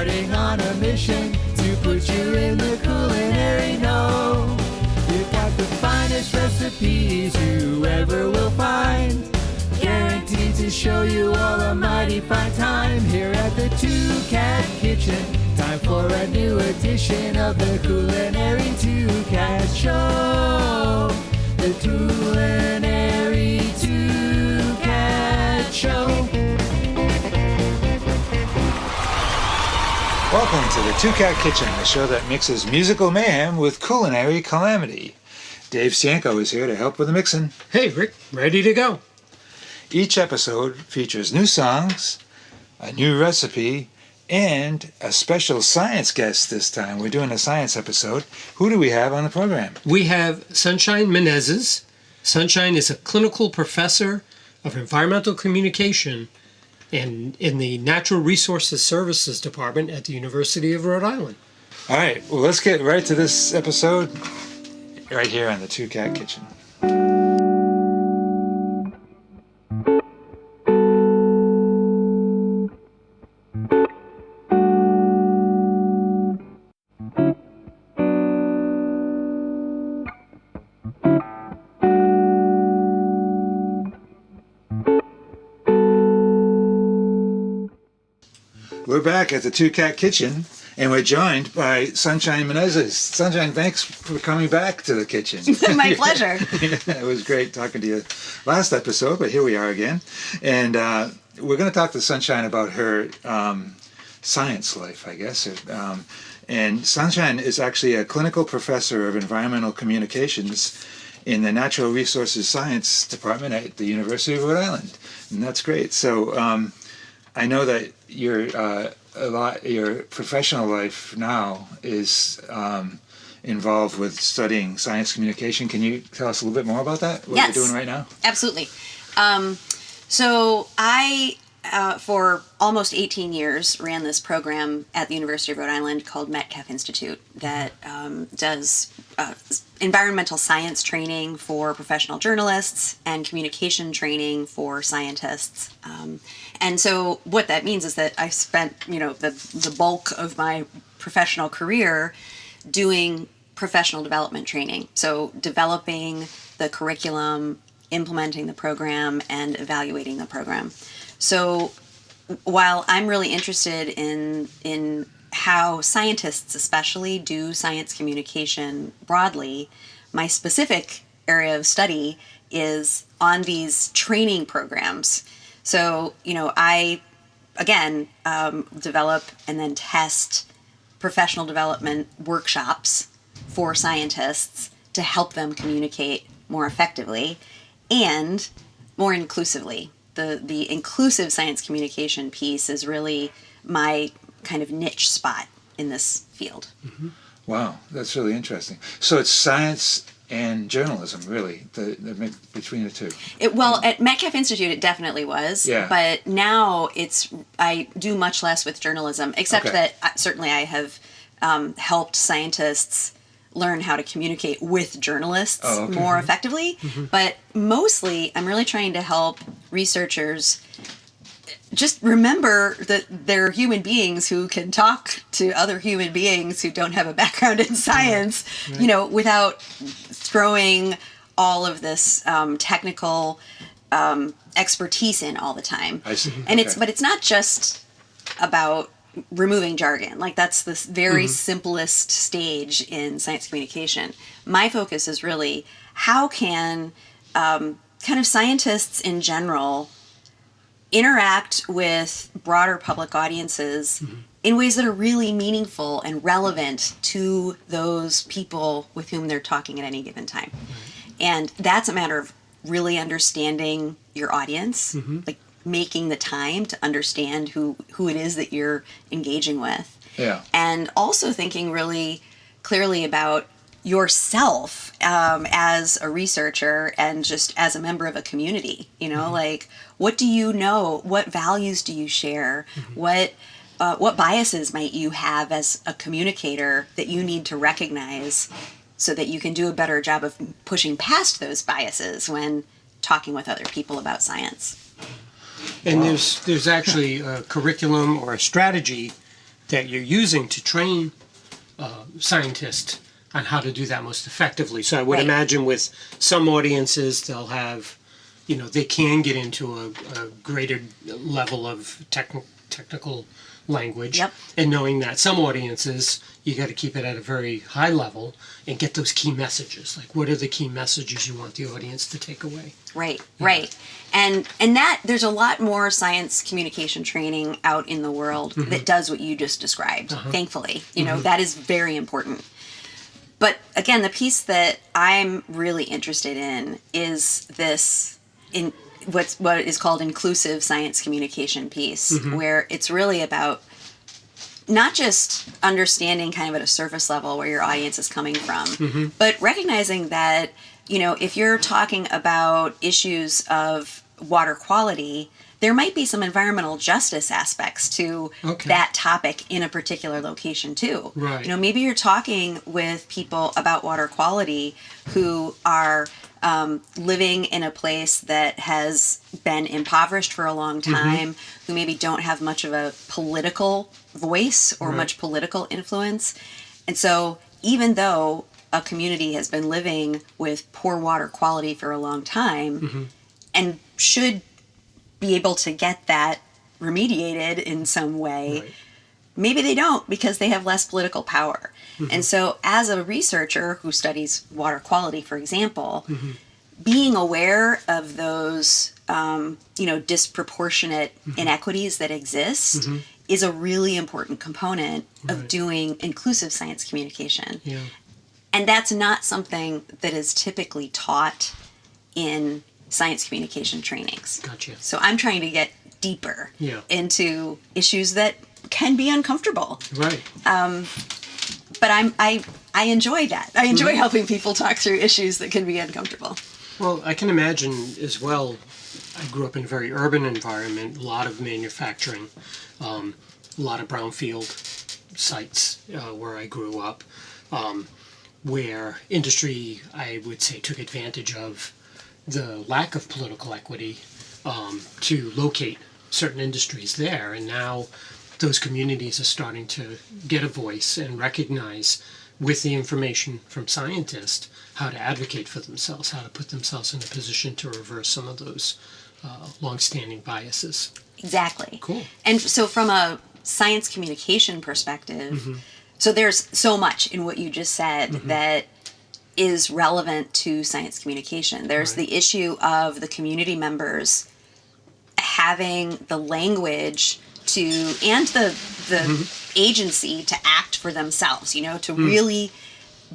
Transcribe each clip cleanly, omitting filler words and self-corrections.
starting on a mission to put you in the culinary know. We've got the finest recipes you ever will find, guaranteed to show you all a mighty fine time here at the Two Cat Kitchen. Time for a new edition of the Culinary Two Cat Show. The Culinary Two Cat Show. Welcome to the Two Cat Kitchen, the show that mixes musical mayhem with culinary calamity. Dave Stanko is here to help with the mixing. Hey, Rick, ready to go. Each episode features new songs, a new recipe, and a special science guest this time. We're doing a science episode. Who do we have on the program? We have Sunshine Menezes. Sunshine is a clinical professor of environmental communication and in the Natural Resources Services Department at the University of Rhode Island. All right, well, let's get right to this episode right here on the Two Cat Kitchen. We're back at the Two Cat Kitchen, and we're joined by Sunshine Menezes. Sunshine, thanks for coming back to the kitchen. My pleasure. It was great talking to you last episode, but here we are again. And we're going to talk to Sunshine about her science life, I guess. And Sunshine is actually a clinical professor of environmental communications in the Natural Resources Science Department at the University of Rhode Island. And that's great. So I know that your professional life now is involved with studying science communication. Can you tell us a little bit more about that? What Yes, you're doing right now? Absolutely. So I, for almost 18 years, ran this program at the University of Rhode Island called Metcalf Institute that does environmental science training for professional journalists and communication training for scientists. And so what that means is that I spent, the bulk of my professional career doing professional development training. So developing the curriculum, implementing the program, and evaluating the program. So while I'm really interested in how scientists especially do science communication broadly, my specific area of study is on these training programs. So, I, again, develop and then test professional development workshops for scientists to help them communicate more effectively and more inclusively. The inclusive science communication piece is really my kind of niche spot in this field. Mm-hmm. Wow, that's really interesting. So it's science and journalism, really, the between the two. At Metcalf Institute, it definitely was. Yeah. But now I do much less with journalism, except that certainly I have helped scientists learn how to communicate with journalists more effectively. Mm-hmm. But mostly, I'm really trying to help researchers just remember that they're human beings who can talk to other human beings who don't have a background in science, without throwing all of this technical expertise in all the time. I see. And but it's not just about removing jargon. Like, that's this very simplest stage in science communication. My focus is really how can kind of scientists in general interact with broader public audiences in ways that are really meaningful and relevant to those people with whom they're talking at any given time. And that's a matter of really understanding your audience, like making the time to understand who it is that you're engaging with. Yeah. And also thinking really clearly about yourself as a researcher and just as a member of a community, like, what do you know? What values do you share? What biases might you have as a communicator that you need to recognize so that you can do a better job of pushing past those biases when talking with other people about science? And there's actually a curriculum or a strategy that you're using to train scientists on how to do that most effectively. So I would Right. imagine with some audiences, they'll have, they can get into a greater level of technical language. Yep. And knowing that some audiences, you got to keep it at a very high level and get those key messages. Like, what are the key messages you want the audience to take away? Right, right. And that there's a lot more science communication training out in the world that does what you just described, thankfully. That is very important. But again, the piece that I'm really interested in is this in what is called inclusive science communication piece, where it's really about not just understanding kind of at a surface level where your audience is coming from, but recognizing that, if you're talking about issues of water quality, there might be some environmental justice aspects to that topic in a particular location too. Right. Maybe you're talking with people about water quality who are living in a place that has been impoverished for a long time, who maybe don't have much of a political voice or much political influence. And so even though a community has been living with poor water quality for a long time and should be able to get that remediated in some way, maybe they don't because they have less political power. And so as a researcher who studies water quality, for example, being aware of those, disproportionate inequities that exist is a really important component of doing inclusive science communication. Yeah. And that's not something that is typically taught in science communication trainings. Gotcha. So I'm trying to get deeper Yeah. into issues that can be uncomfortable. Right. But I enjoy that. I enjoy helping people talk through issues that can be uncomfortable. Well, I can imagine as well, I grew up in a very urban environment, a lot of manufacturing, a lot of brownfield sites where I grew up, where industry, I would say, took advantage of the lack of political equity to locate certain industries there. And now those communities are starting to get a voice and recognize, with the information from scientists, how to advocate for themselves, how to put themselves in a position to reverse some of those long-standing biases. Exactly. Cool. And so from a science communication perspective, so there's so much in what you just said that is relevant to science communication. There's the issue of the community members having the language to, and the agency to act for themselves, to really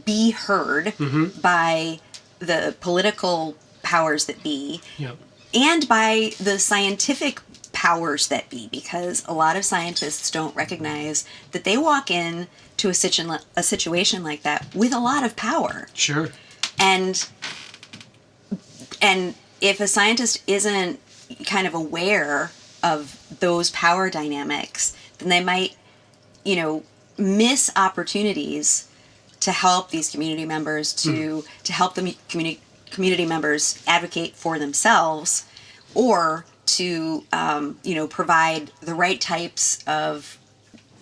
be heard by the political powers that be Yep. and by the scientific powers that be, because a lot of scientists don't recognize that they walk in to a situation like that with a lot of power. Sure. And if a scientist isn't kind of aware of those power dynamics, then they might, miss opportunities to help these community members, to help the community members advocate for themselves, or to, provide the right types of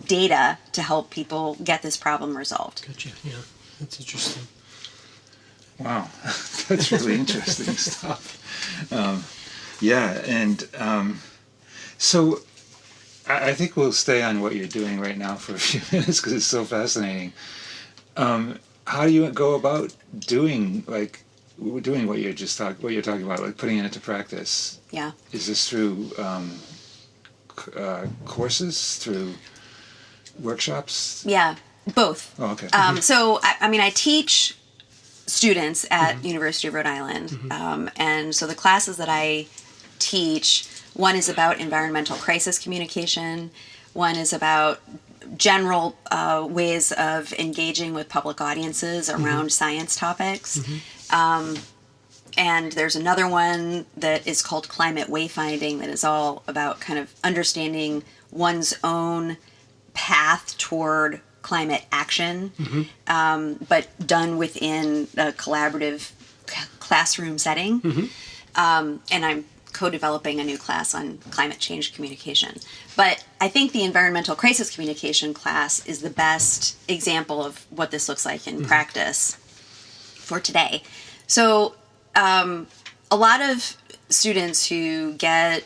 data to help people get this problem resolved. Gotcha. Yeah. That's interesting. Wow, that's really interesting stuff. So I think we'll stay on what you're doing right now for a few minutes because it's so fascinating. How do you go about doing what you're talking about, like putting it into practice? Yeah. Is this through courses, through workshops? Yeah, both. Oh, okay. So, I teach students at University of Rhode Island. And so the classes that I teach, one is about environmental crisis communication. One is about general ways of engaging with public audiences around science topics. And there's another one that is called climate wayfinding that is all about kind of understanding one's own path toward climate action, but done within a collaborative classroom setting. And I'm co-developing a new class on climate change communication. But I think the environmental crisis communication class is the best example of what this looks like in practice for today. So a lot of students who get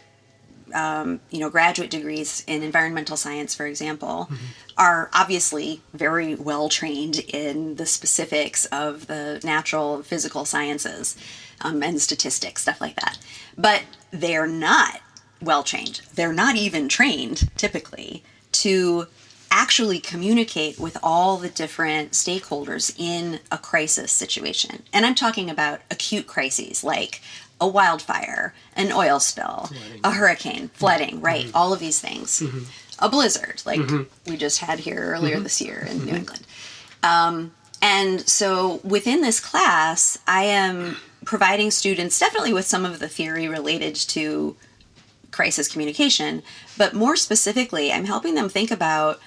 graduate degrees in environmental science, for example, are obviously very well trained in the specifics of the natural and physical sciences and statistics, stuff like that. But they're not well trained. They're not even trained, typically, to actually communicate with all the different stakeholders in a crisis situation. And I'm talking about acute crises like a wildfire, an oil spill, a hurricane, flooding, right? All of these things. A blizzard, like we just had here earlier this year in New England. And so within this class, I am providing students definitely with some of the theory related to crisis communication, but more specifically, I'm helping them think about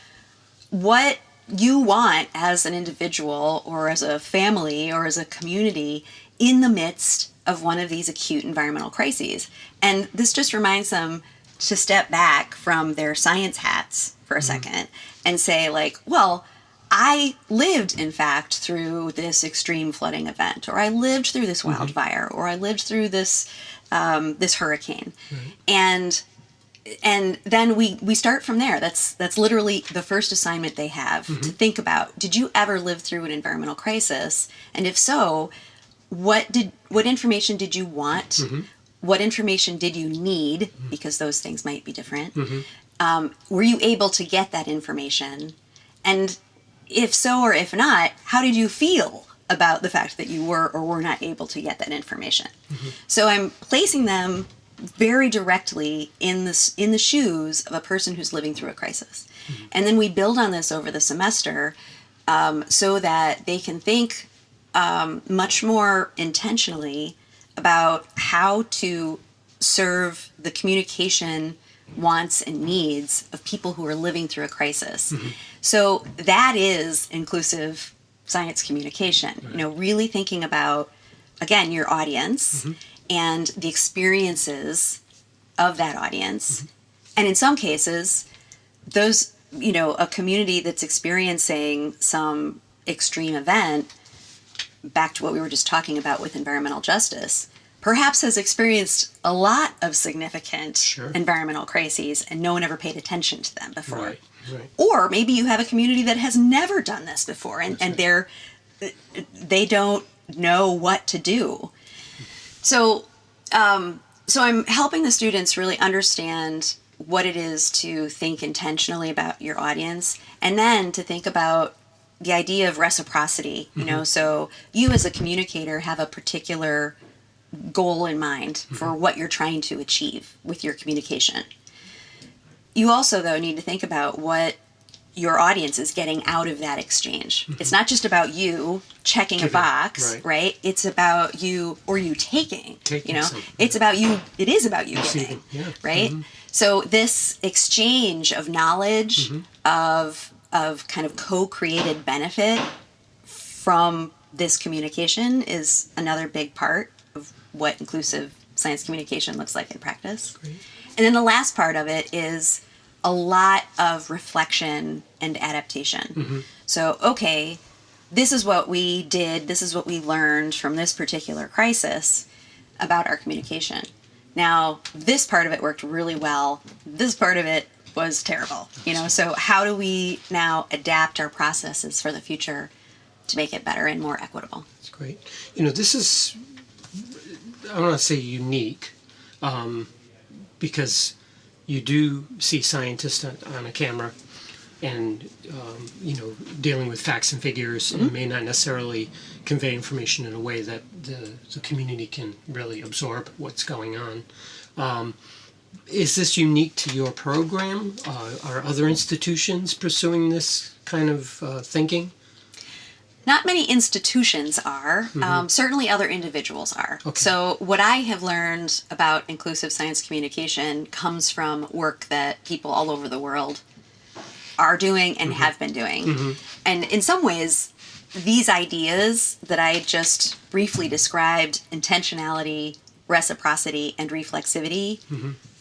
what you want as an individual or as a family or as a community in the midst of one of these acute environmental crises. And this just reminds them to step back from their science hats for a second and say, like, well, I lived, in fact, through this extreme flooding event, or I lived through this wildfire, or I lived through this this hurricane. And then we start from there. That's literally the first assignment they have to think about. Did you ever live through an environmental crisis? And if so, what information did you want? What information did you need? Because those things might be different. Were you able to get that information? And if so or if not, how did you feel about the fact that you were or were not able to get that information? So I'm placing them very directly in the shoes of a person who's living through a crisis. And then we build on this over the semester so that they can think much more intentionally about how to serve the communication wants and needs of people who are living through a crisis. So that is inclusive science communication. Really thinking about, again, your audience and the experiences of that audience. And in some cases, those, a community that's experiencing some extreme event, back to what we were just talking about with environmental justice, perhaps has experienced a lot of significant environmental crises and no one ever paid attention to them before. Right. Or maybe you have a community that has never done this before and they don't know what to do. So I'm helping the students really understand what it is to think intentionally about your audience, and then to think about the idea of reciprocity. So you as a communicator have a particular goal in mind for what you're trying to achieve with your communication. You also, though, need to think about what your audience is getting out of that exchange. It's not just about you checking a box, right? It's about you, or you taking it's about you. It is about you giving, right? So this exchange of knowledge, of kind of co-created benefit from this communication is another big part of what inclusive science communication looks like in practice. And then the last part of it is a lot of reflection and adaptation. So, okay, this is what we did, this is what we learned from this particular crisis about our communication. Now, this part of it worked really well, this part of it was terrible, so how do we now adapt our processes for the future to make it better and more equitable? That's great. This is, I don't want to say unique, because you do see scientists on a camera and, dealing with facts and figures and may not necessarily convey information in a way that the community can really absorb what's going on. Is this unique to your program? Are other institutions pursuing this kind of thinking? Not many institutions are. Certainly other individuals are. So what I have learned about inclusive science communication comes from work that people all over the world are doing and have been doing. And in some ways, these ideas that I just briefly described, intentionality, reciprocity, and reflexivity,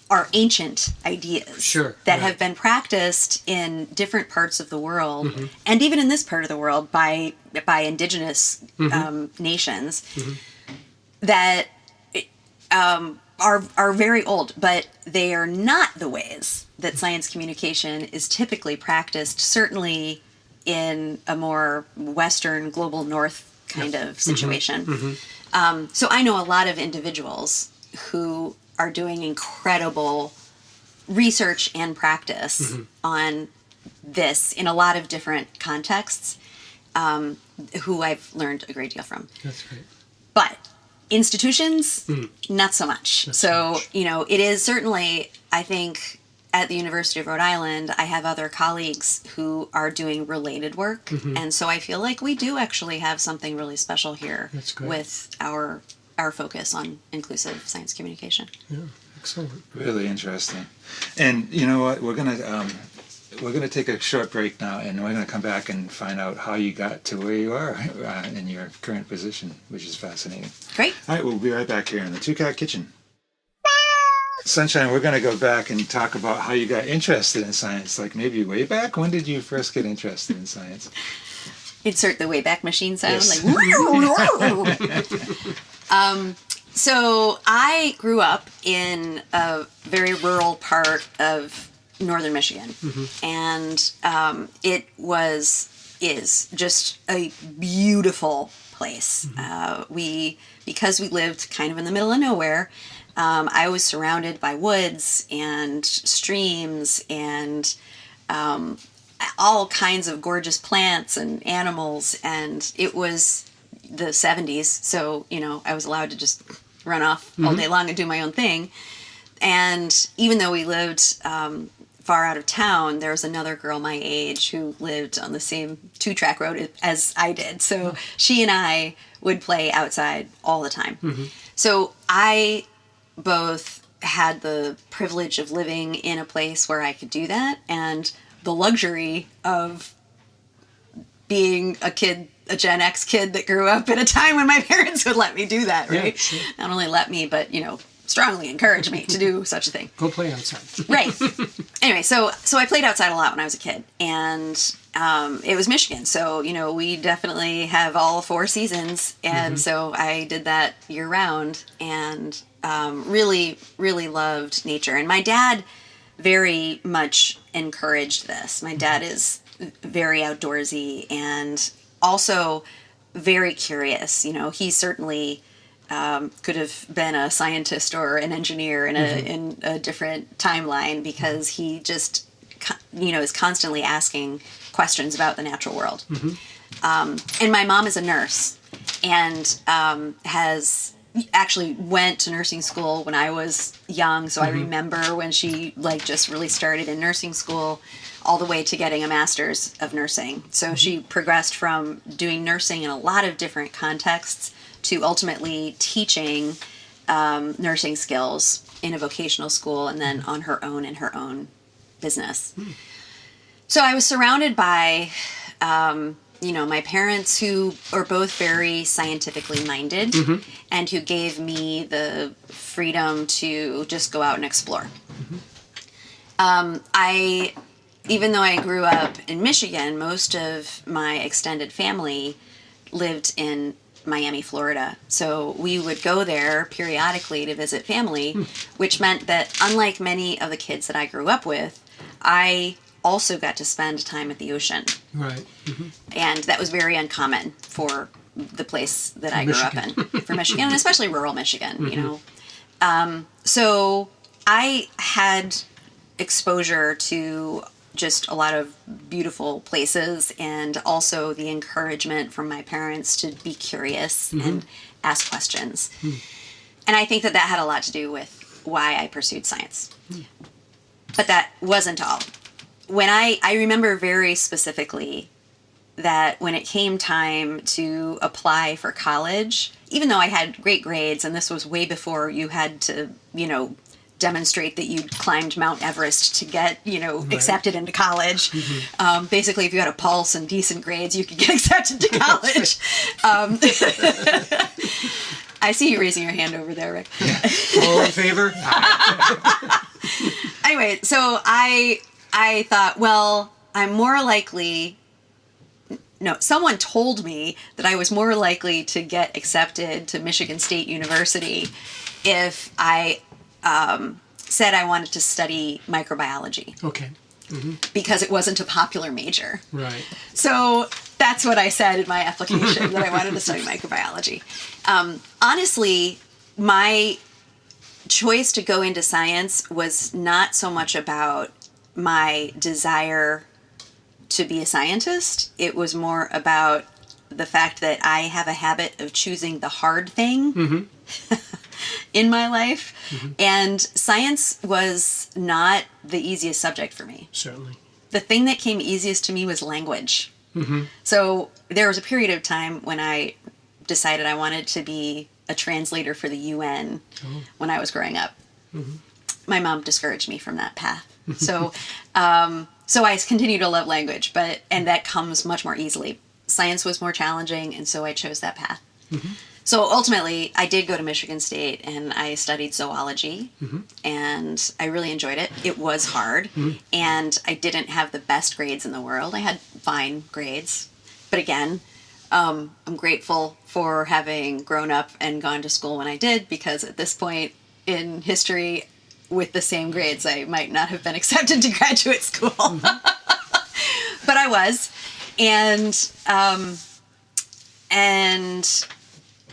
are ancient ideas Sure, that right. have been practiced in different parts of the world, and even in this part of the world by indigenous nations that are very old, but they are not the ways that science communication is typically practiced, certainly in a more Western, global North kind of situation. So I know a lot of individuals who are doing incredible research and practice on this in a lot of different contexts, who I've learned a great deal from. That's great. But institutions, not so much. It is certainly, I think, at the University of Rhode Island, I have other colleagues who are doing related work. And so I feel like we do actually have something really special here That's great. with our focus on inclusive science communication. Yeah, excellent. Really interesting. And you know what? We're gonna take a short break now, and we're gonna come back and find out how you got to where you are in your current position, which is fascinating. Great. All right, we'll be right back here in the Two Cat Kitchen. Sunshine, we're gonna go back and talk about how you got interested in science. Like maybe way back. When did you first get interested in science? Insert the Wayback Machine sound. Yes. Like, so I grew up in a very rural part of northern Michigan, and it is just a beautiful place. Because we lived kind of in the middle of nowhere, I was surrounded by woods and streams and all kinds of gorgeous plants and animals, and it was the 70s, so I was allowed to just run off all day long and do my own thing. And even though we lived far out of town, there was another girl my age who lived on the same 2-track road as I did, so she and I would play outside all the time. So I both had the privilege of living in a place where I could do that, and the luxury of being a Gen X kid that grew up at a time when my parents would let me do that, right? Yeah, sure. Not only let me, but, strongly encourage me to do such a thing. Go play outside. Right. Anyway, so I played outside a lot when I was a kid, and it was Michigan, so we definitely have all 4 seasons, and so I did that year round, and really, really loved nature. And my dad very much encouraged this. My dad is very outdoorsy and also very curious. He certainly could have been a scientist or an engineer in a different timeline, because he just, is constantly asking questions about the natural world. And my mom is a nurse and has actually went to nursing school when I was young. So I remember when she just really started in nursing school all the way to getting a master's of nursing. So she progressed from doing nursing in a lot of different contexts to ultimately teaching nursing skills in a vocational school, and then on her own in her own business. So I was surrounded by, my parents, who are both very scientifically minded and who gave me the freedom to just go out and explore. Even though I grew up in Michigan, most of my extended family lived in Miami, Florida. So we would go there periodically to visit family, which meant that, unlike many of the kids that I grew up with, I also got to spend time at the ocean. Right. And that was very uncommon for the place that I grew up in, for Michigan, and especially rural Michigan, So I had exposure to just a lot of beautiful places, and also the encouragement from my parents to be curious and ask questions. And I think that had a lot to do with why I pursued science. But that wasn't all. When I remember very specifically that when it came time to apply for college, even though I had great grades, and this was way before you had to, demonstrate that you'd climbed Mount Everest to get, accepted into college. Basically, if you had a pulse and decent grades, you could get accepted to college. I see you raising your hand over there, Rick. All in favor? anyway, so I thought, well, I'm more likely. No, someone told me that I was more likely to get accepted to Michigan State University if I said I wanted to study microbiology. Okay. Because it wasn't a popular major. Right. So that's what I said in my application, that I wanted to study microbiology. Honestly, my choice to go into science was not so much about my desire to be a scientist. It was more about the fact that I have a habit of choosing the hard thing in my life. And science was not the easiest subject for me. Certainly. The thing that came easiest to me was language. So there was a period of time when I decided I wanted to be a translator for the UN when I was growing up. My mom discouraged me from that path. So so I continue to love language, and that comes much more easily. Science was more challenging, and so I chose that path. So ultimately, I did go to Michigan State, and I studied zoology, and I really enjoyed it. It was hard, and I didn't have the best grades in the world. I had fine grades, but again, I'm grateful for having grown up and gone to school when I did, because at this point in history, with the same grades, I might not have been accepted to graduate school. But I was. And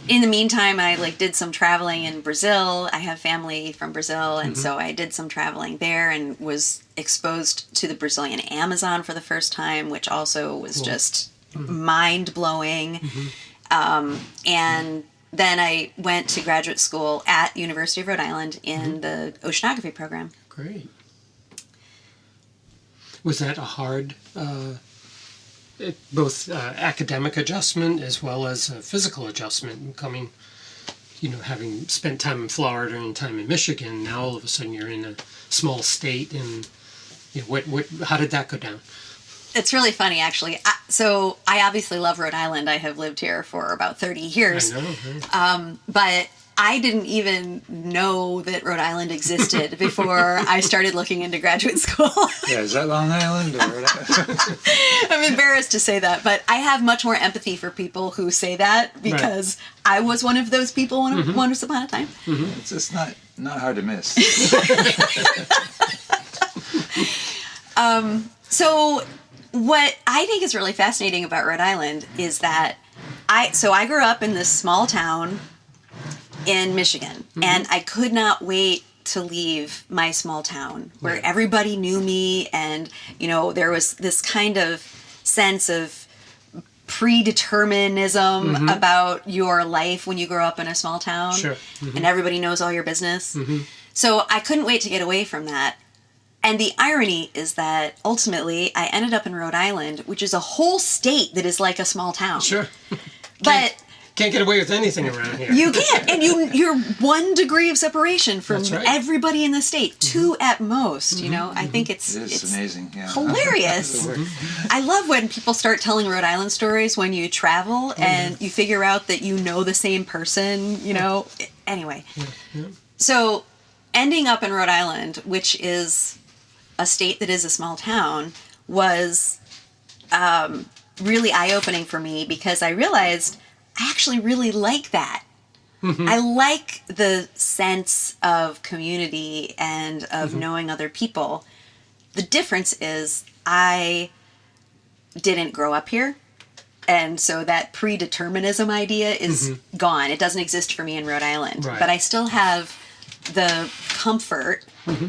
in the meantime, I did some traveling in Brazil. I have family from Brazil, and so I did some traveling there and was exposed to the Brazilian Amazon for the first time, which also was just mind-blowing. And then I went to graduate school at University of Rhode Island in the oceanography program. Great. Was that a hard, both academic adjustment as well as a physical adjustment, coming, having spent time in Florida and time in Michigan, now all of a sudden you're in a small state, and how did that go down? It's really funny, actually. So I obviously love Rhode Island. I have lived here for about 30 years. I know. Right? But I didn't even know that Rhode Island existed before I started looking into graduate school. Yeah, is that Long Island? Or I'm embarrassed to say that, but I have much more empathy for people who say that, because I was one of those people once upon a time. It's just not hard to miss. So what I think is really fascinating about Rhode Island is that I grew up in this small town in Michigan, and I could not wait to leave my small town where everybody knew me, and there was this kind of sense of predeterminism about your life when you grow up in a small town. Sure. And everybody knows all your business. So I couldn't wait to get away from that. And the irony is that ultimately I ended up in Rhode Island, which is a whole state that is like a small town. Sure. But can't get away with anything around here. you can't. And you're 1 degree of separation from everybody in the state, 2 at most. I think it's amazing. Yeah. Hilarious. I love when people start telling Rhode Island stories when you travel and you figure out that you know the same person, Anyway. So ending up in Rhode Island, which is a state that is a small town, was really eye-opening for me, because I realized I actually really like that. I like the sense of community and of knowing other people. The difference is I didn't grow up here, and so that predeterminism idea is gone. It doesn't exist for me in Rhode Island. Right. But I still have the comfort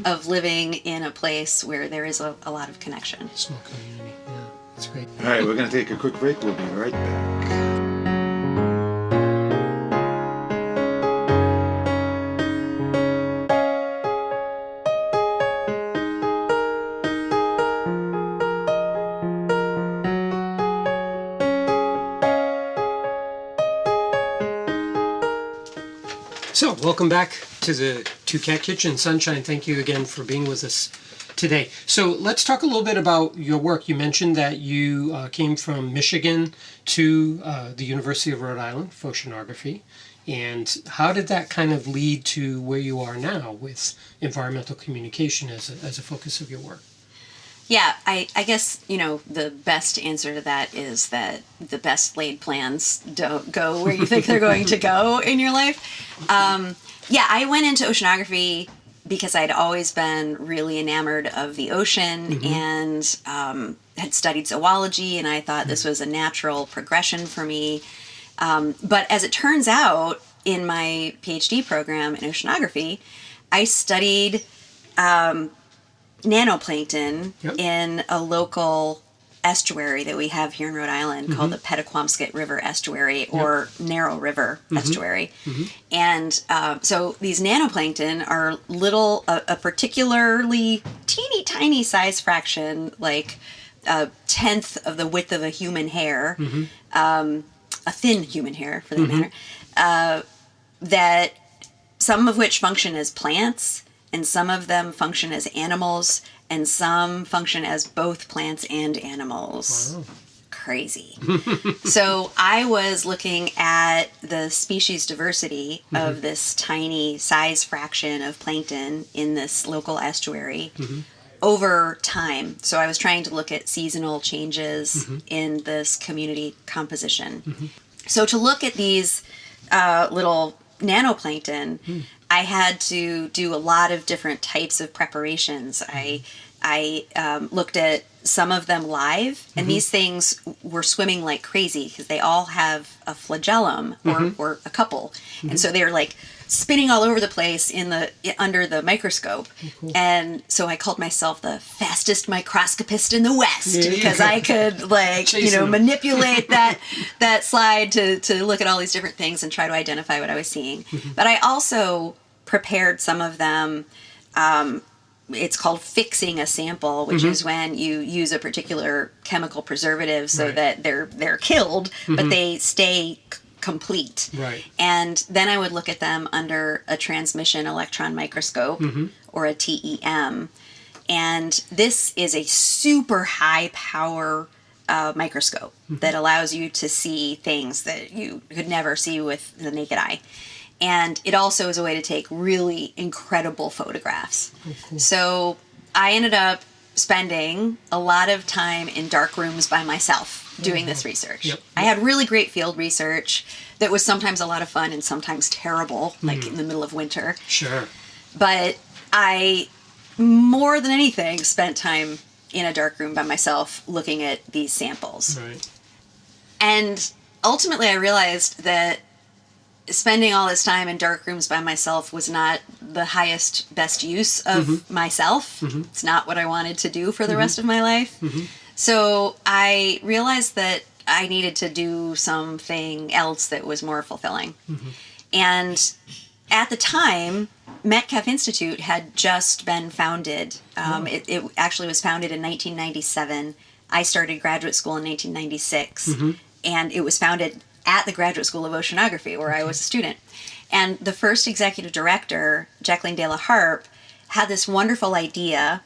of living in a place where there is a lot of connection. Small community, yeah, that's great. All right, we're going to take a quick break. We'll be right back. So, welcome back to the Two Cat Kitchen. Sunshine, thank you again for being with us today. So let's talk a little bit about your work. You mentioned that you came from Michigan to the University of Rhode Island for oceanography. And how did that kind of lead to where you are now with environmental communication as a focus of your work? Yeah, I guess, the best answer to that is that the best laid plans don't go where you think they're going to go in your life. I went into oceanography because I'd always been really enamored of the ocean and had studied zoology, and I thought this was a natural progression for me. But as it turns out, in my PhD program in oceanography, I studied nanoplankton in a local estuary that we have here in Rhode Island called the Petaquamscut River Estuary or Narrow River Estuary. And so these nanoplankton are a particularly teeny tiny size fraction, like a tenth of the width of a human hair, a thin human hair for that matter, that some of which function as plants, and some of them function as animals, and some function as both plants and animals. Wow. Crazy. So I was looking at the species diversity of this tiny size fraction of plankton in this local estuary over time. So I was trying to look at seasonal changes in this community composition. So to look at these little nanoplankton, I had to do a lot of different types of preparations. I looked at some of them live, and these things were swimming like crazy because they all have a flagellum or a couple, and so they're like spinning all over the place under the microscope. Cool. And so I called myself the fastest microscopist in the West because I could manipulate that slide to look at all these different things and try to identify what I was seeing. But I also prepared some of them. It's called fixing a sample, which is when you use a particular chemical preservative so that they're killed, but they stay complete. Right. And then I would look at them under a transmission electron microscope or a TEM. And this is a super high power microscope that allows you to see things that you could never see with the naked eye. And it also is a way to take really incredible photographs. Oh, cool. So I ended up spending a lot of time in dark rooms by myself doing this research. I had really great field research that was sometimes a lot of fun and sometimes terrible, like in the middle of winter. Sure. But I, more than anything, spent time in a dark room by myself looking at these samples. Right. And ultimately I realized that spending all this time in dark rooms by myself was not the highest, best use of myself. It's not what I wanted to do for the rest of my life. So I realized that I needed to do something else that was more fulfilling. And at the time, Metcalf Institute had just been founded. It actually was founded in 1997. I started graduate school in 1996. And it was founded at the Graduate School of Oceanography, where I was a student. And the first executive director, Jacqueline De La Harpe, had this wonderful idea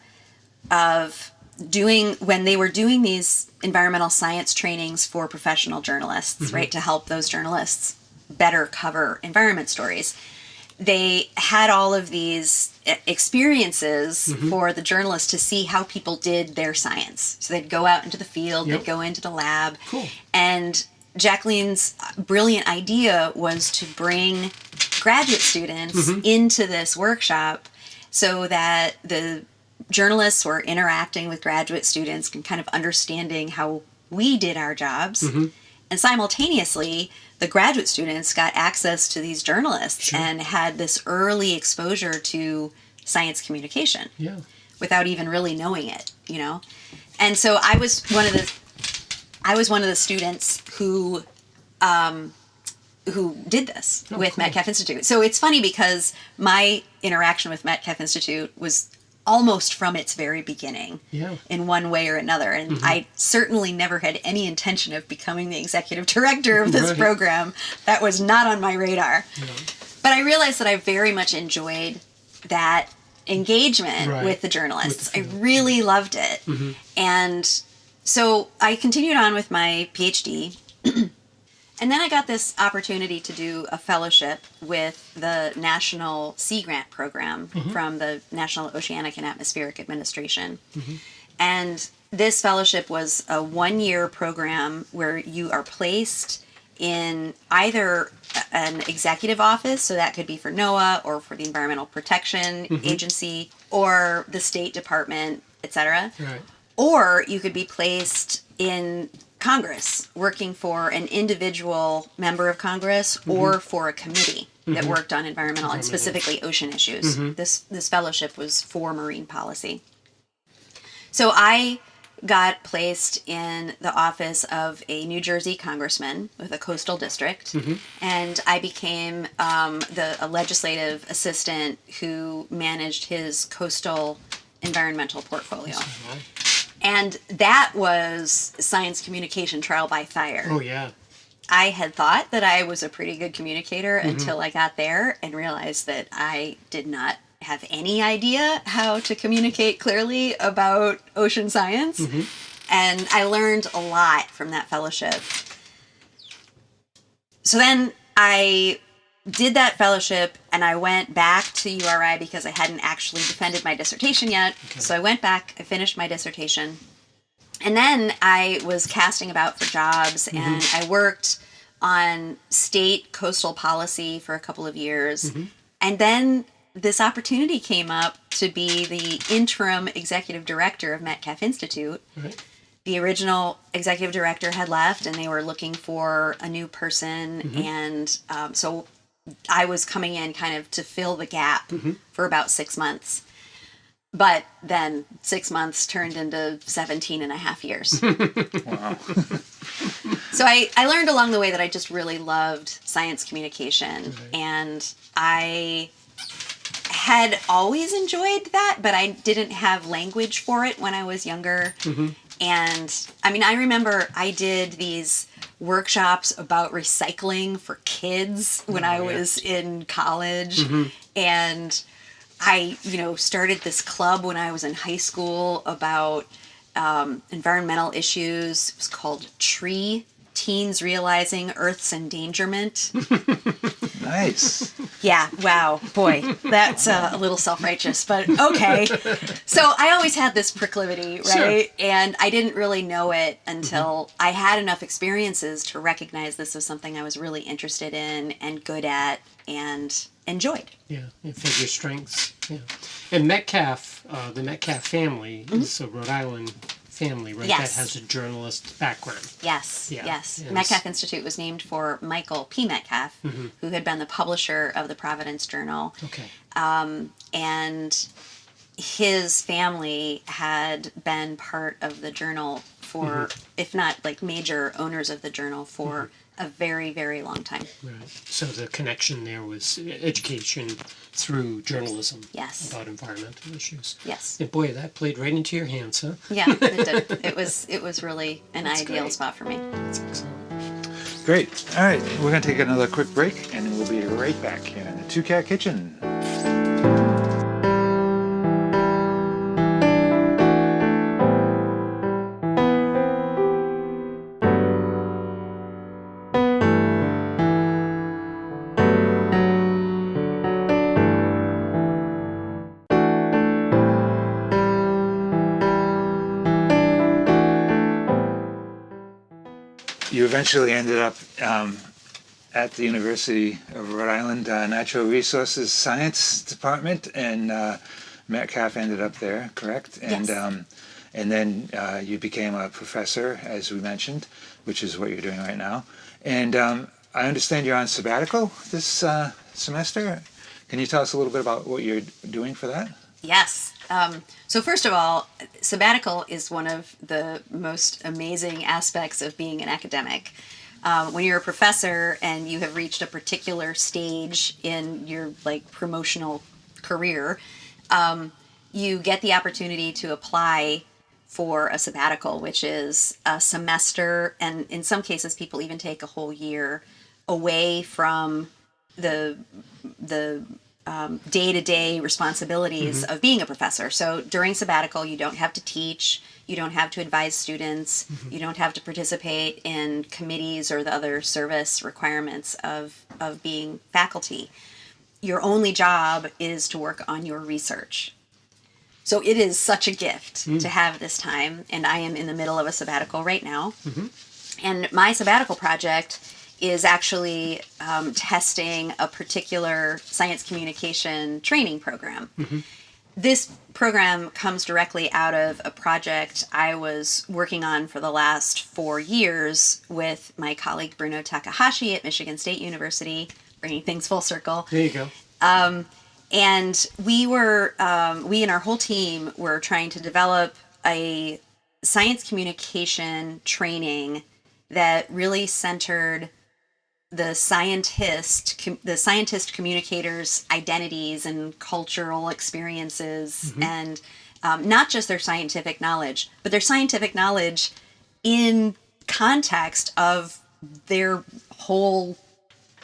of when they were doing these environmental science trainings for professional journalists, right, to help those journalists better cover environment stories. They had all of these experiences for the journalists to see how people did their science. So they'd go out into the field, they'd go into the lab, and Jacqueline's brilliant idea was to bring graduate students into this workshop so that the journalists were interacting with graduate students and kind of understanding how we did our jobs. And simultaneously, the graduate students got access to these journalists and had this early exposure to science communication without even really knowing it, And so I was one of the students who did this with Metcalf Institute. So it's funny because my interaction with Metcalf Institute was almost from its very beginning in one way or another. And I certainly never had any intention of becoming the executive director of this program. That was not on my radar. But I realized that I very much enjoyed that engagement Right. with the journalists. With I really loved it. And so I continued on with my PhD. And then I got this opportunity to do a fellowship with the National Sea Grant Program from the National Oceanic and Atmospheric Administration. And this fellowship was a 1-year program where you are placed in either an executive office, so that could be for NOAA or for the Environmental Protection Agency or the State Department, etc. Right. Or you could be placed in Congress, working for an individual member of Congress or for a committee that worked on environmental and specifically ocean issues. This fellowship was for marine policy. So I got placed in the office of a New Jersey congressman with a coastal district, and I became a legislative assistant who managed his coastal environmental portfolio. And that was science communication trial by fire. Oh, yeah. I had thought that I was a pretty good communicator until I got there and realized that I did not have any idea how to communicate clearly about ocean science. And I learned a lot from that fellowship. So then I did that fellowship and I went back to URI because I hadn't actually defended my dissertation yet. So I went back, I finished my dissertation, and then I was casting about for jobs and I worked on state coastal policy for a couple of years. And then this opportunity came up to be the interim executive director of Metcalf Institute. Right. The original executive director had left and they were looking for a new person. And so I was coming in kind of to fill the gap for about 6 months. But then 6 months turned into 17 and a half years. Wow. So I learned along the way that I just really loved science communication. And I had always enjoyed that, but I didn't have language for it when I was younger. And I mean, I remember I did these workshops about recycling for kids when I was in college. And I, started this club when I was in high school about environmental issues. It was called Tree Teens Realizing Earth's Endangerment. Nice. Yeah, wow, boy, that's a little self-righteous, but okay. So I always had this proclivity, right? And I didn't really know it until I had enough experiences to recognize this was something I was really interested in and good at and enjoyed. Yeah, and found your strengths. Yeah. And Metcalf, the Metcalf family is a Rhode Island family, right? Yes. That has a journalist background. Yes, Yeah. yes. Yes. Metcalf Institute was named for Michael P. Metcalf, who had been the publisher of the Providence Journal. Okay. And his family had been part of the journal for, if not like major owners of the journal for a very, very long time. Right. So the connection there was education through journalism. Yes. About environmental issues. Yes. And boy, that played right into your hands, huh? Yeah, it did. It was really an That's ideal great. spot for me. That's excellent. Great. All right, we're going to take another quick break, and we'll be right back here in the Two Cat Kitchen. You eventually ended up at the University of Rhode Island Natural Resources Science Department, and Metcalf ended up there, correct? And Yes. and then you became a professor, as we mentioned, which is what you're doing right now. And I understand you're on sabbatical this semester. Can you tell us a little bit about what you're doing for that? Yes. So first of all, sabbatical is one of the most amazing aspects of being an academic. When you're a professor and you have reached a particular stage in your promotional career, you get the opportunity to apply for a sabbatical, which is a semester, and in some cases people even take a whole year away from the day-to-day responsibilities of being a professor. So during sabbatical, you don't have to teach, you don't have to advise students, you don't have to participate in committees or the other service requirements of being faculty. Your only job is to work on your research. So it is such a gift to have this time, and I am in the middle of a sabbatical right now. And my sabbatical project is actually testing a particular science communication training program. This program comes directly out of a project I was working on for the last 4 years with my colleague Bruno Takahashi at Michigan State University, bringing things full circle. There you go. And we and our whole team were trying to develop a science communication training that really centered the scientist communicators' identities and cultural experiences, and not just their scientific knowledge, but their scientific knowledge in context of their whole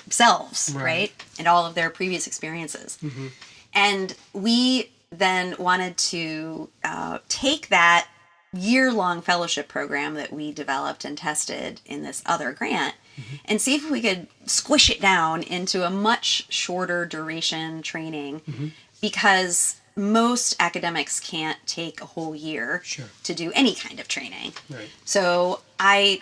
selves, right? And all of their previous experiences. And we then wanted to take that year-long fellowship program that we developed and tested in this other grant and see if we could squish it down into a much shorter duration training, because most academics can't take a whole year to do any kind of training. So I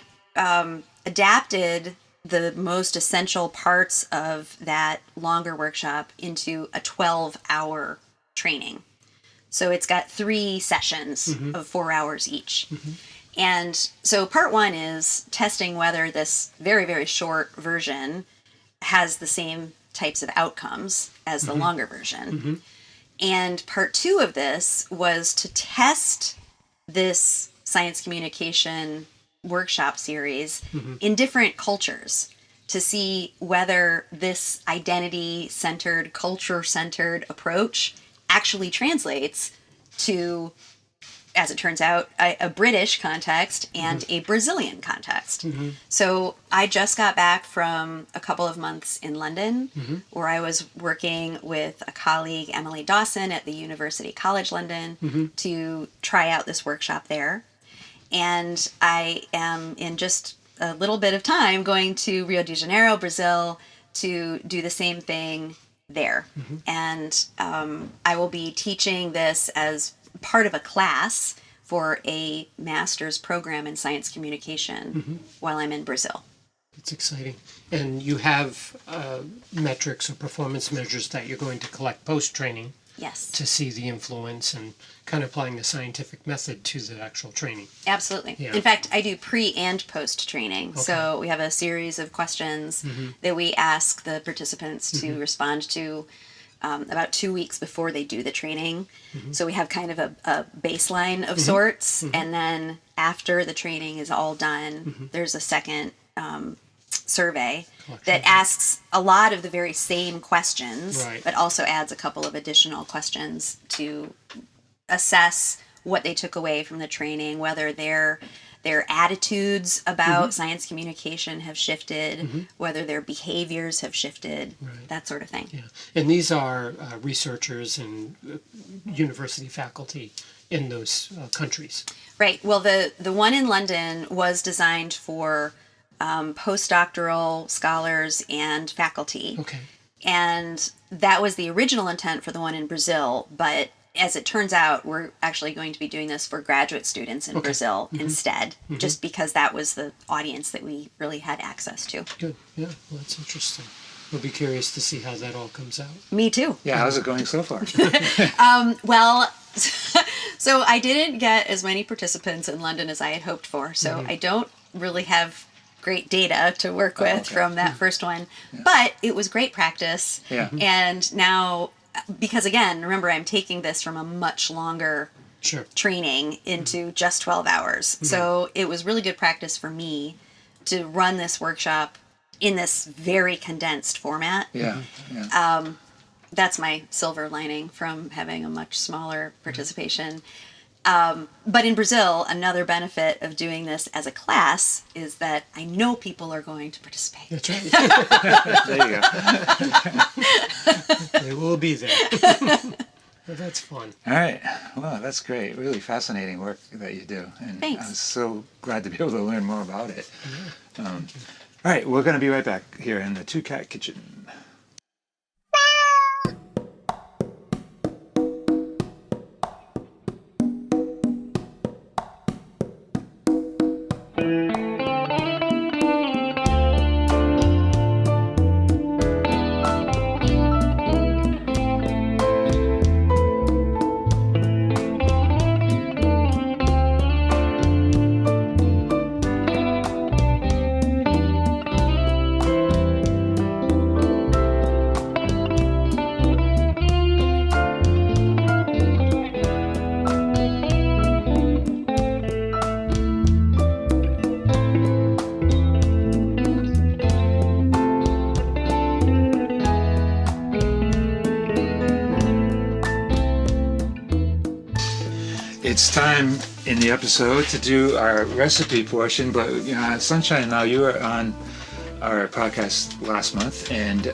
adapted the most essential parts of that longer workshop into a 12-hour training. So it's got 3 sessions of 4 hours each. And so part 1 is testing whether this very, very short version has the same types of outcomes as the longer version. And part 2 of this was to test this science communication workshop series in different cultures to see whether this identity-centered, culture-centered approach actually translates to, as it turns out, a British context and a Brazilian context. So I just got back from a couple of months in London, where I was working with a colleague, Emily Dawson, at the University College London to try out this workshop there. And I am in just a little bit of time going to Rio de Janeiro, Brazil, to do the same thing there. And I will be teaching this as part of a class for a master's program in science communication while I'm in Brazil. That's exciting. And you have metrics or performance measures that you're going to collect post-training. Yes. To see the influence and kind of applying the scientific method to the actual training. Absolutely. Yeah. In fact, I do pre and post training. Okay. So we have a series of questions that we ask the participants to respond to about 2 weeks before they do the training. So we have kind of a baseline of sorts. And then after the training is all done, there's a second survey that asks a lot of the very same questions, but also adds a couple of additional questions to assess what they took away from the training, whether their attitudes about science communication have shifted, whether their behaviors have shifted, that sort of thing. Yeah. And these are researchers and university faculty in those countries. Right. Well, the one in London was designed for postdoctoral scholars and faculty. Okay. And that was the original intent for the one in Brazil, but as it turns out, we're actually going to be doing this for graduate students in Brazil instead, just because that was the audience that we really had access to. Good. Yeah. Well, that's interesting. We'll be curious to see how that all comes out. Me too. Yeah, how's it going so far? Well, so I didn't get as many participants in London as I had hoped for, so I don't really have great data to work with from that first one, but it was great practice. Yeah. And now, because again, remember, I'm taking this from a much longer training into just 12 hours. So it was really good practice for me to run this workshop in this very condensed format. Yeah. That's my silver lining from having a much smaller participation. But in Brazil, another benefit of doing this as a class is that I know people are going to participate. That's right. There you go. They will will be there. Well, that's fun. All right. Well, that's great. Really fascinating work that you do. And Thanks. I'm so glad to be able to learn more about it. All right. We're going to be right back here in the Two Cat Kitchen. It's time in the episode to do our recipe portion, but Sunshine, now you were on our podcast last month, and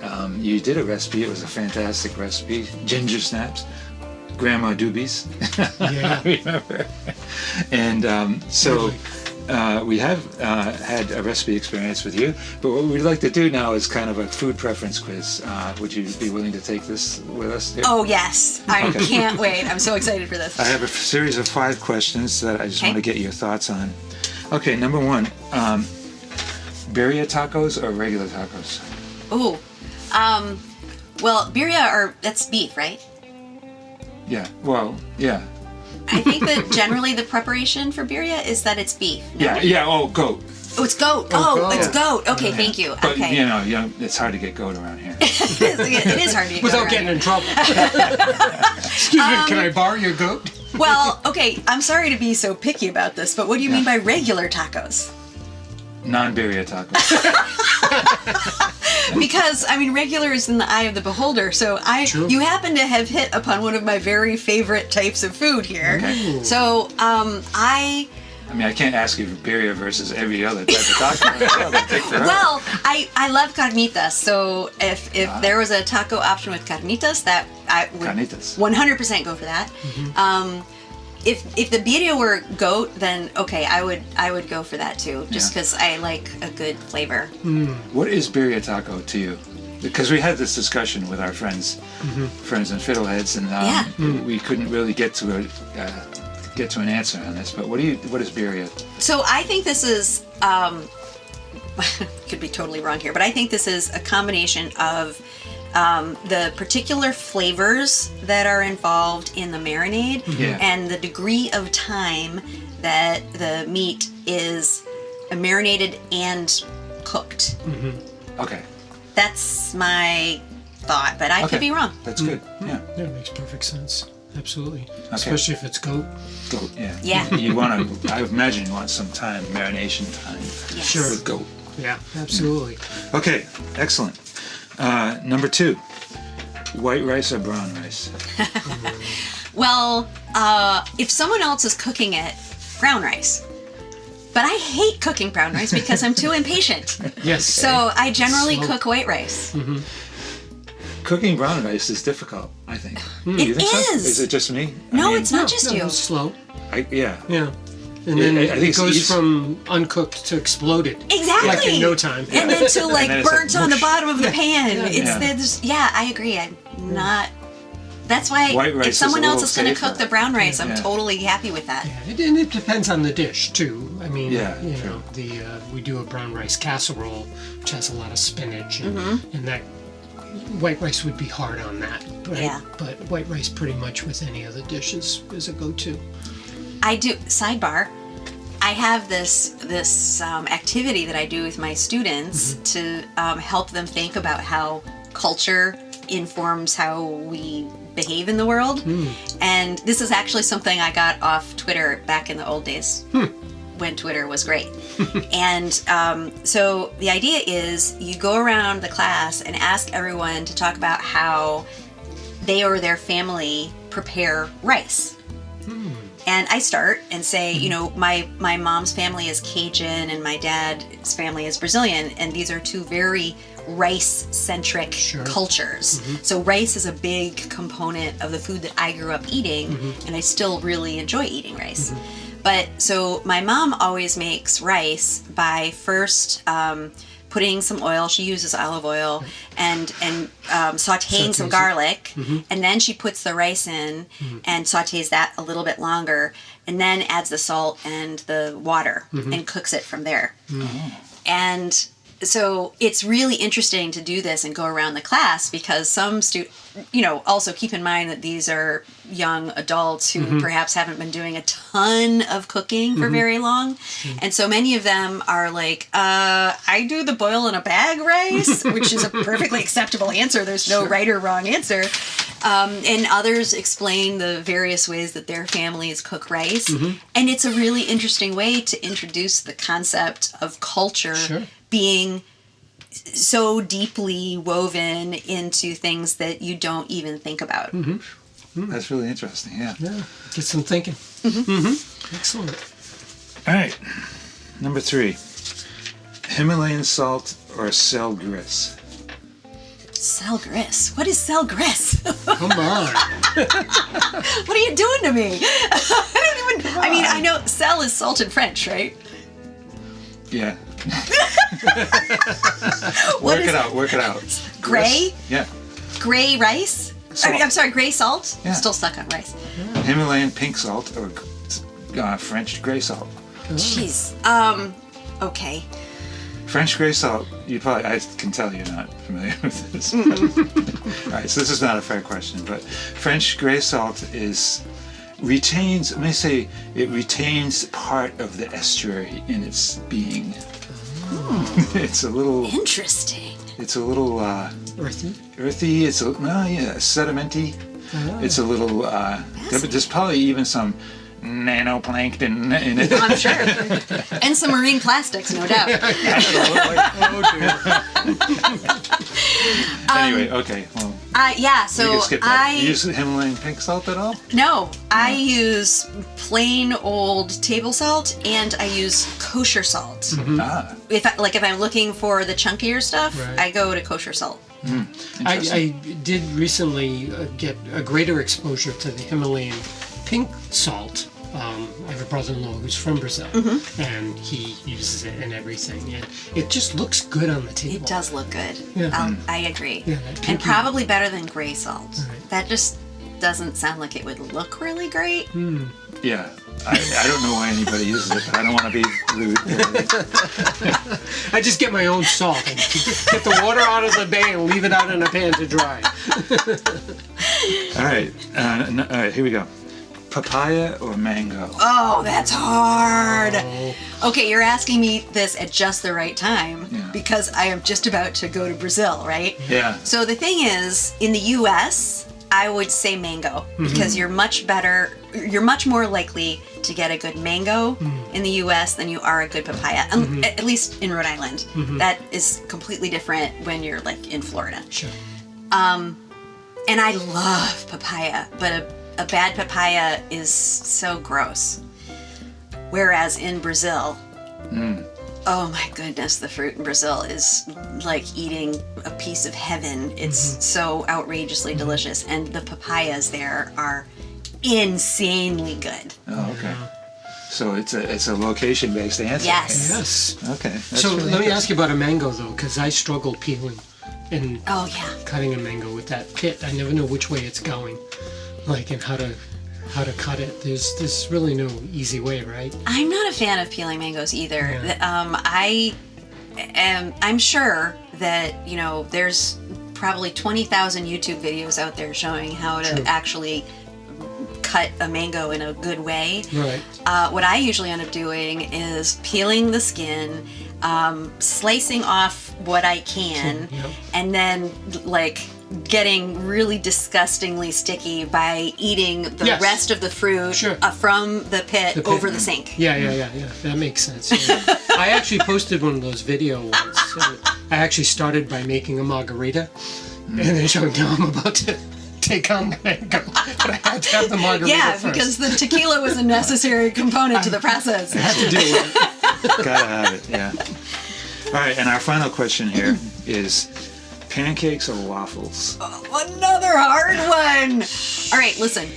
you did a recipe. It was a fantastic recipe, ginger snaps, Grandma Doobies. Yeah. I remember. And so we have had a recipe experience with you, but what we'd like to do now is kind of a food preference quiz. Would you be willing to take this with us here? Oh, yes. I Okay. can't wait. I'm so excited for this. I have a series of 5 questions that I just Okay. want to get your thoughts on. Okay, number 1, birria tacos or regular tacos? Ooh. Well, birria that's beef, right? Yeah, well, yeah. I think that generally the preparation for birria is that it's beef. No? Yeah, oh, goat. Oh, it's goat. goat. It's goat. Okay, thank you. But, Okay. you know, it's hard to get goat around here. It is hard to get Without goat getting around in trouble. Excuse me, can I borrow your goat? here. Well, okay, I'm sorry to be so picky about this, but what do you mean by regular tacos? Non-birria tacos. Because, I mean, regular is in the eye of the beholder, so True. you happen to have hit upon one of my very favorite types of food here. Okay. So, I mean, I can't ask you for birria versus every other type of taco. well, I love carnitas, so if there was a taco option with carnitas, that I would Carnitas. 100% go for that. If the birria were goat, then okay, I would go for that too, just Yeah. because I like a good flavor. What is birria taco to you? Because we had this discussion with our friends and fiddleheads, and we couldn't really get to an answer on this. But what is birria? So I think this is could be totally wrong here, but I think this is a combination of the particular flavors that are involved in the marinade Yeah. and the degree of time that the meat is marinated and cooked. Okay. That's my thought, but I Okay. could be wrong. That's good. Yeah. That makes perfect sense. Absolutely. Okay. Especially if it's goat. Goat. Yeah. Yeah. You want to? I imagine you want some time, marination time. Yes. Sure. With goat. Yeah, absolutely. Okay. Excellent. Number 2, white rice or brown rice? Well, if someone else is cooking it, brown rice. But I hate cooking brown rice because I'm too impatient. Yes. So I generally Slow. cook white rice. Cooking brown rice is difficult, I think. It You think so? is. Is it just me? No, it's not just you. It's slow. Yeah. Yeah. And then I think it it's goes easy. from uncooked to exploded. Exactly. Like in no time. And then to like then it's like burnt on the whoosh. bottom of the pan. Yeah. I agree. I'm not. That's why White rice if is someone a else little is going to safer. cook the brown rice, I'm Yeah. totally happy with that. Yeah, and it depends on the dish too. I mean, Yeah, you true. know, we do a brown rice casserole, which has a lot of spinach, and that white rice would be hard on that. Right? Yeah. But white rice, pretty much with any other dish, is a go-to. I do. Sidebar. I have this activity that I do with my students to help them think about how culture informs how we behave in the world. And this is actually something I got off Twitter back in the old days when Twitter was great. And so the idea is you go around the class and ask everyone to talk about how they or their family prepare rice. And I start and say, you know, my mom's family is Cajun and my dad's family is Brazilian, and these are two very rice-centric cultures. So rice is a big component of the food that I grew up eating, and I still really enjoy eating rice. But so my mom always makes rice by first putting some oil. She uses olive oil and sauteing some garlic, and then she puts the rice in and sautés that a little bit longer, and then adds the salt and the water and cooks it from there. And so it's really interesting to do this and go around the class, because some also keep in mind that these are young adults who perhaps haven't been doing a ton of cooking for very long. And so many of them are like, I do the boil in a bag rice, which is a perfectly acceptable answer. There's no right or wrong answer. And others explain the various ways that their families cook rice. And it's a really interesting way to introduce the concept of culture being so deeply woven into things that you don't even think about. That's really interesting, yeah. Get some thinking. Excellent. All right, number 3. Himalayan salt or sel gris? Sel gris? What is sel gris? Come on. What are you doing to me? I don't even... I mean, I know sel is salt in French, right? Yeah. Work it out. Gray? Yeah. Gray rice? Salt. I'm sorry, gray salt? Yeah. Still stuck on rice. Himalayan pink salt or French gray salt? Jeez. Okay. French gray salt, I can tell you're not familiar with this. All right, so this is not a fair question, but French gray salt retains part of the estuary in its being. It's a little interesting. It's a little Earthy. Earthy. It's sedimenty. It's a little. There's probably even some nanoplankton in it. I'm sure. And some marine plastics, no doubt. Anyway, okay. Well, so you can skip that. You use Himalayan pink salt at all? No, I use plain old table salt, and I use kosher salt. If I'm looking for the chunkier stuff, I go to kosher salt. I did recently get a greater exposure to the Himalayan pink salt. I have a brother-in-law who's from Brazil, and he uses it in everything, and it just looks good on the table. It does look good. Yeah. I agree. Yeah, and probably better than gray salt. That just doesn't sound like it would look really great. Yeah. I don't know why anybody uses it, but I don't want to be rude. I just get my own salt and get the water out of the bag and leave it out in a pan to dry. All right. All right, here we go. Papaya or mango? Oh, that's hard. Okay, you're asking me this at just the right time because I am just about to go to Brazil, right? Yeah. So the thing is, in the U.S., I would say mango because you're much more likely to get a good mango in the U.S. than you are a good papaya, at least in Rhode Island. That is completely different when you're like in Florida. Sure. And I love papaya, but a bad papaya is so gross. Whereas in Brazil, oh my goodness, the fruit in Brazil is like eating a piece of heaven. It's so outrageously delicious. And the papayas there are insanely good. Oh, okay. So it's a location-based answer. Yes. Okay. That's So really let me ask you about a mango, though, because I struggle peeling and cutting a mango with that pit. I never know which way it's going, and how to cut it. There's really no easy way, right? I'm not a fan of peeling mangoes either. Yeah. I'm sure that there's probably 20,000 YouTube videos out there showing how to actually cut a mango in a good way. Right. What I usually end up doing is peeling the skin, slicing off what I can, and then getting really disdisgustingly sticky by eating the rest of the fruit from the pit over the sink. Yeah. That makes sense. Yeah. I actually posted one of those videos once. I actually started by making a margarita, and then showed now I'm about to take on mango, but I had to have the margarita first. Because the tequila was a necessary component to the process. I had to do it. Gotta have it, yeah. All right, and our final question here is pancakes or waffles. Another hard one. All right, listen.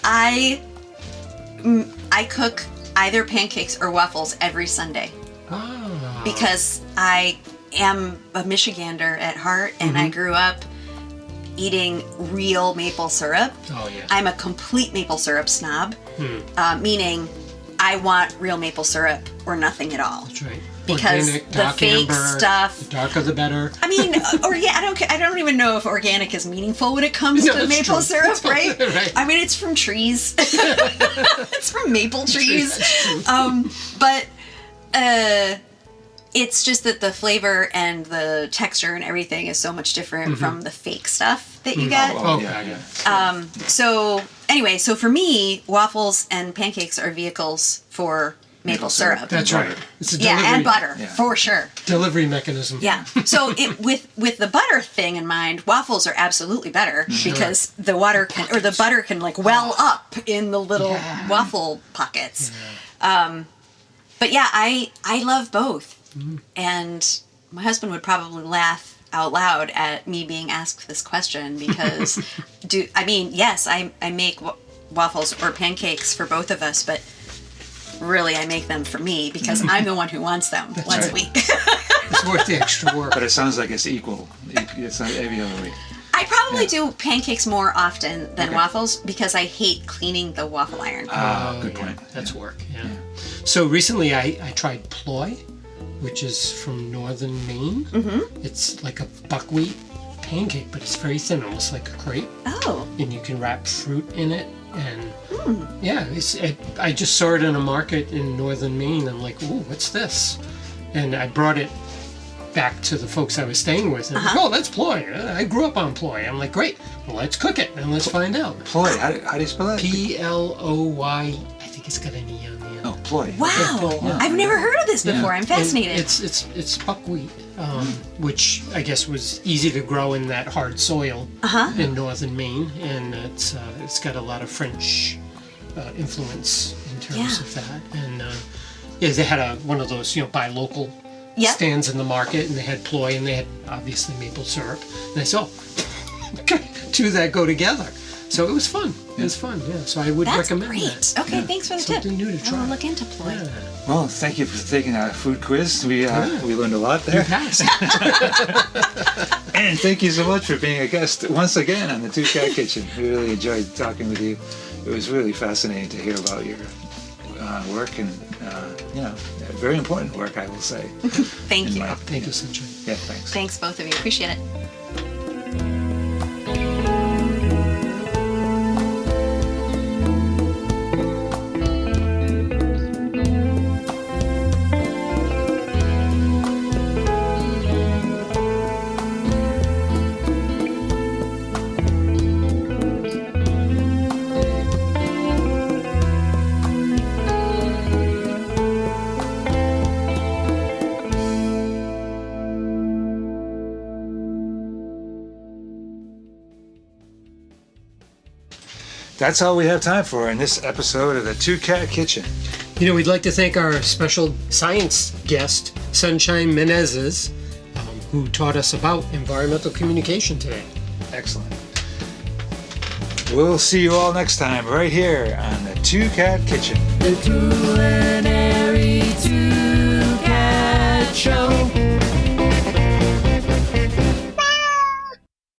I cook either pancakes or waffles every Sunday because I am a Michigander at heart, and I grew up eating real maple syrup. Oh, yeah. I'm a complete maple syrup snob, meaning I want real maple syrup or nothing at all. That's right. Because Organic, the dark fake amber, stuff. The darker the better. I mean, I don't even know if organic is meaningful when it comes No, to that's maple true. syrup, right? Right. I mean, it's from trees. It's from maple trees. But it's just that the flavor and the texture and everything is so much different from the fake stuff that you get. Oh, yeah. So anyway, so for me, waffles and pancakes are vehicles for maple syrup. That's right. It's a Yeah, delivery, and butter, for sure. delivery mechanism. Yeah. So with the butter thing in mind, waffles are absolutely better because the butter can like well up in the little waffle pockets. Yeah. But yeah, I love both. And my husband would probably laugh out loud at me being asked this question because yes, I make waffles or pancakes for both of us, but really I make them for me because I'm the one who wants them once a week. It's worth the extra work. But it sounds like it's equal. It's not every other week. I probably do pancakes more often than waffles because I hate cleaning the waffle iron. Good point. That's work, yeah. So recently I tried ploy, which is from northern Maine. Mm-hmm. It's like a buckwheat pancake, but it's very thin, almost like a crepe. Oh. And you can wrap fruit in it. And I just saw it in a market in northern Maine. I'm like, ooh, what's this? And I brought it back to the folks I was staying with. And oh, that's ploy. I grew up on ploy. I'm like, great. Well, let's cook it and let's find out. Ploy. How do you spell that? Ploy. I think it's got an E on the end. Oh, ploy. Wow. Yeah. I've never heard of this before. I'm fascinated. And it's buckwheat, which I guess was easy to grow in that hard soil in northern Maine, and it's got a lot of French influence in terms of that. And they had one of those buy local stands in the market, and they had ploy, and they had obviously maple syrup. And I said, two that go together. So it was fun. It was fun, yeah. So I would recommend great. that. Okay, thanks for the tip. Something new to try. I'll look into ploy. Yeah. Well, thank you for taking our food quiz. We learned a lot there. You passed. And thank you so much for being a guest once again on the Two Cat Kitchen. We really enjoyed talking with you. It was really fascinating to hear about your work and, very important work, I will say. Thank you. Thank you, Sunshine. Yeah, thanks. Thanks, both of you. Appreciate it. That's all we have time for in this episode of the Two Cat Kitchen. We'd like to thank our special science guest, Sunshine Menezes, who taught us about environmental communication today. Excellent. We'll see you all next time right here on the Two Cat Kitchen. The Culinary Two Cat Show.